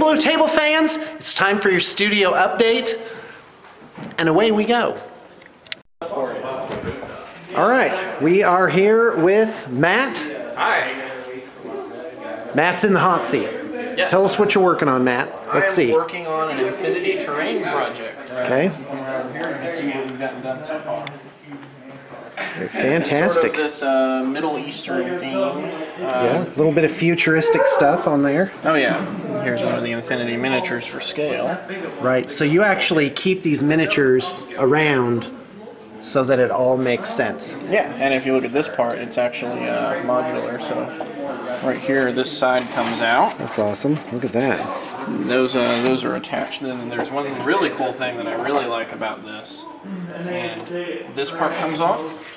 Blue Table fans, it's time for your studio update, and away we go. All right, we are here with Matt. Hi. Matt's in the hot seat. Yes. Tell us what you're working on, Matt. Let's see. I'm working on an infinity terrain project. Okay. Come around here and see what we've gotten done so far. Fantastic. It's sort of this Middle Eastern theme. Yeah, a little bit of futuristic stuff on there. Oh yeah. Here's one of the infinity miniatures for scale. Right, so you actually keep these miniatures around so that it all makes sense. Yeah, and if you look at this part, it's actually modular. So right here, this side comes out. That's awesome. Look at that. Those are attached. Then there's one really cool thing that I really like about this. And this part comes off.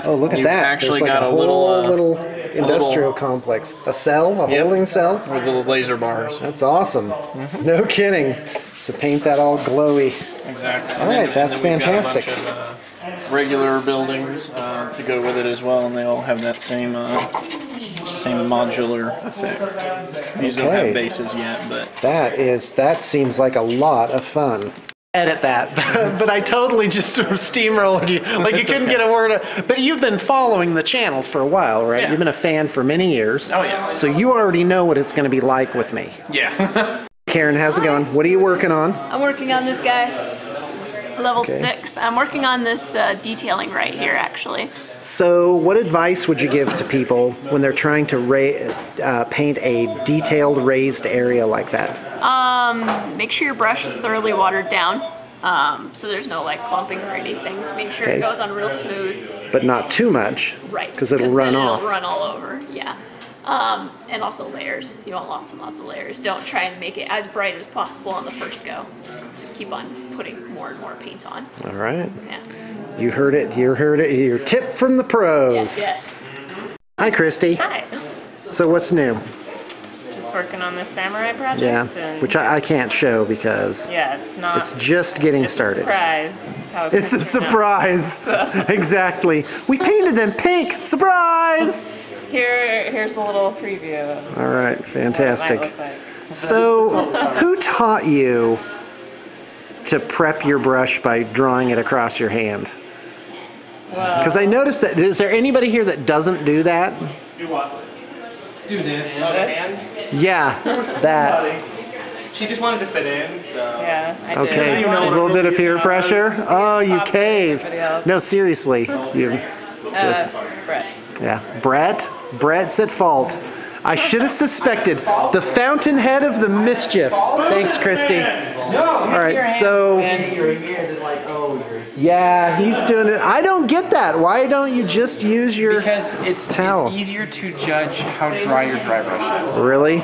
Oh, look at You've that. actually There's like got a a little, little industrial complex. A cell? A holding cell? With little laser bars. That's awesome. No kidding. So paint that all glowy. Exactly. All right, that's fantastic. We've got a bunch of regular buildings to go with it as well, and they all have that same modular effect. These don't have bases yet, but that seems like a lot of fun. Edit that, but I totally just steamrolled you. Like you couldn't get a word of, but you've been following the channel for a while, right? Yeah. You've been a fan for many years. Oh, yes. So you already know what it's going to be like with me. yeah. Karen, how's it going? What are you working on? I'm working on this guy. It's level 6. I'm working on this detailing right here, actually. So what advice would you give to people when they're trying to paint a detailed raised area like that? Make sure your brush is thoroughly watered down, so there's no like clumping or anything. Make sure it goes on real smooth. But not too much. Right. Because it'll run off. It'll run all over, yeah. And also layers. You want lots and lots of layers. Don't try and make it as bright as possible on the first go. Just keep on putting more and more paint on. All right. Yeah. You heard it. You heard it. Your tip from the pros. Yes. Hi, Christy. Hi. So what's new? Just working on this samurai project. Yeah, And which I can't show because it's not. it's just getting It's started. a surprise. How It's a surprise. Exactly. We painted them pink. Surprise. Here's a little preview of All right, what it fantastic. might look like. So, who taught you to prep your brush by drawing it across your hand? Because I noticed that. Is there anybody here that doesn't do that? Do what? Do this. Yeah, that. She just wanted to fit in, so. Yeah, I did. Okay, know a little what bit of peer really pressure. Oh, you Copy caved. somebody else. No, seriously. You. Brett. Yeah, Brett's at fault. I should have suspected the fountainhead of the mischief. Thanks, Christy. All right, so yeah, he's doing it. I don't get that. Why don't you just use your Because it's towel? easier to judge how dry your dry brush is. Really?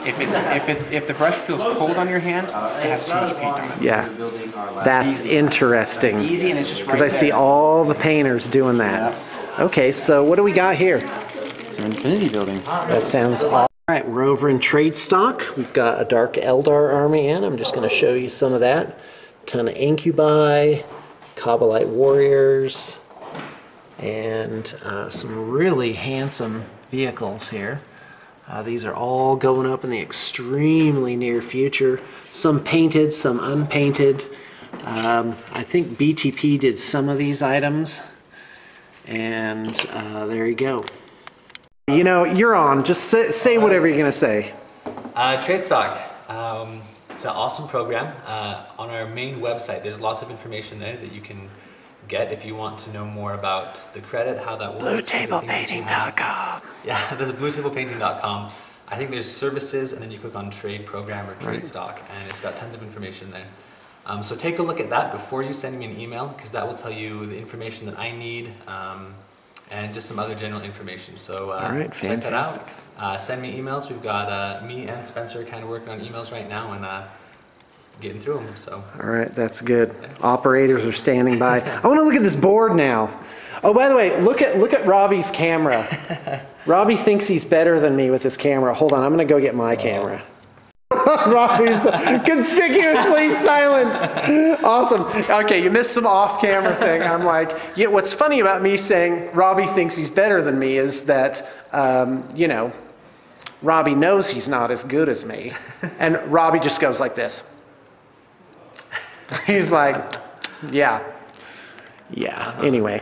If the brush feels cold on your hand, it has too much paint on it. Yeah, that's interesting. It's easy and it's just right Because I see there. all the painters doing that. Okay, so what do we got here? Some infinity buildings. That sounds awesome. All right, we're over in trade stock. We've got a Dark Eldar army in. I'm just going to show you some of that. Ton of Incubi, Kabbalite warriors, and some really handsome vehicles here. These are all going up in the extremely near future. Some painted, some unpainted. I think BTP did some of these items. And there you go. You know, you're on. Just say whatever you're going to say. Trade Stock. It's an awesome program. On our main website, there's lots of information there that you can get if you want to know more about the credit, how that works. BlueTablePainting.com. Yeah, there's bluetablepainting.com. I think there's services, and then you click on Trade Program or Trade Stock, and it's got tons of information there. So take a look at that before you send me an email, because that will tell you the information that I need and just some other general information. So check that out. Send me emails. We've got me and Spencer kind of working on emails right now and getting through them. So. All right, that's good. Operators are standing by. I want to look at this board now. Oh, by the way, look at Robbie's camera. Robbie thinks he's better than me with his camera. Hold on, I'm going to go get my camera. Robbie's conspicuously silent. Awesome. Okay, you missed some off-camera thing. I'm like, yeah. What's funny about me saying Robbie thinks he's better than me is that, you know, Robbie knows he's not as good as me. And Robbie just goes like this. He's like, yeah. Anyway.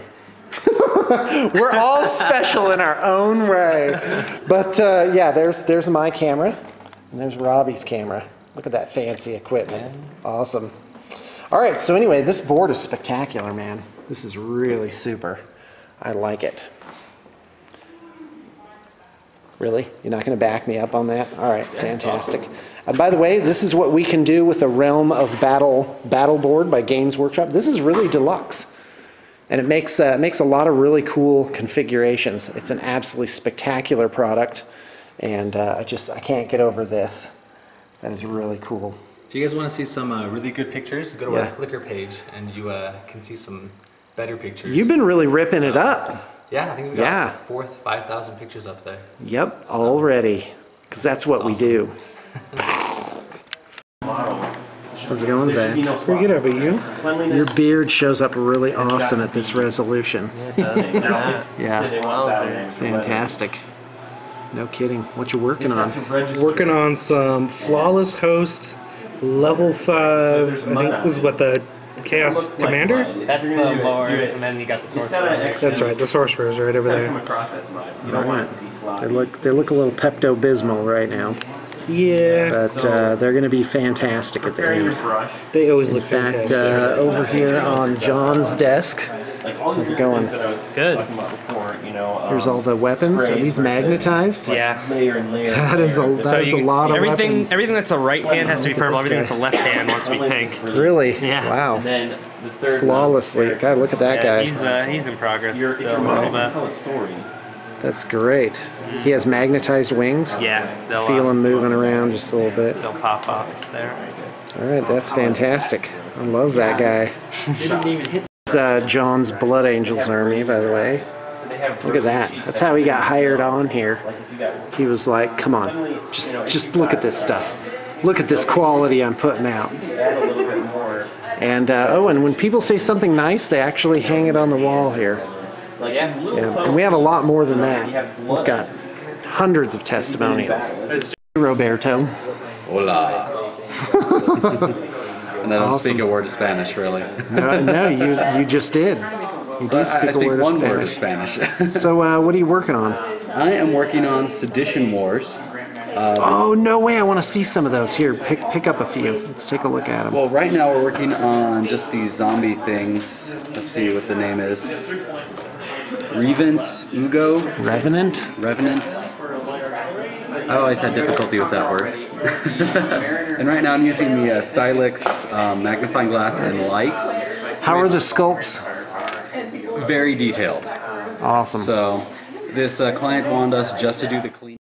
We're all special in our own way. But yeah, there's my camera. And there's Robbie's camera. Look at that fancy equipment. Awesome. All right, so anyway, this board is spectacular, man. This is really super. I like it. Really? You're not going to back me up on that? All right, fantastic. By the way, this is what we can do with the Realm of Battle board by Games Workshop. This is really deluxe. And it makes a lot of really cool configurations. It's an absolutely spectacular product. And I can't get over this. That is really cool. If you guys want to see some really good pictures, go to our Flickr page and you can see some better pictures. You've been really ripping it up. Yeah, I think we got 5,000 pictures up there. Yep, already. Because that's what we do. How's it going, Zach? Pretty good, how about you? Your beard shows up really awesome at this resolution. Yeah, it's fantastic. No kidding. What you working on? Working on some Flawless Host level 5, I think this is what, the Chaos Commander? That's the lore, and then you got the sorcerer. That's right, the Sorcerer's right over there. They look a little Pepto-Bismol right now. Yeah, But they're going to be fantastic at the end. they always In look fact, fantastic. over here on John's desk, how's it going? Good. Here's all the weapons. Are these magnetized? Yeah. That is a lot of weapons. Everything that's a right hand has to be purple. Everything that's a left hand wants to be pink. Really? Yeah. Wow. Then the third Flawlessly. God, look at that guy. He's in progress still a little bit. That's great. He has magnetized wings. Yeah. They'll Feel him moving around just a little bit. they'll pop up there. All right, that's fantastic. I love that guy. It's John's Blood Angels army, by the way. Look at that. That's how he got hired on here. He was like, come on, just look at this stuff. Look at this quality I'm putting out. And and when people say something nice, they actually hang it on the wall here. Yeah. And we have a lot more than that. We've got hundreds of testimonials. Roberto. Hola. And I don't speak a word of Spanish, really. No, you just did. You do I speak one word of Spanish. Spanish. So what are you working on? I am working on Sedition Wars. Oh, no way. I want to see some of those. Here, pick up a few. Let's take a look at them. Well, right now we're working on just these zombie things. Let's see what the name is. Revenant, Ugo. Revenant? Revenant. I always had difficulty with that word. And right now I'm using the Stylix magnifying glass and light. How are the sculpts? Very detailed. Awesome. So this client wanted us just to do the clean.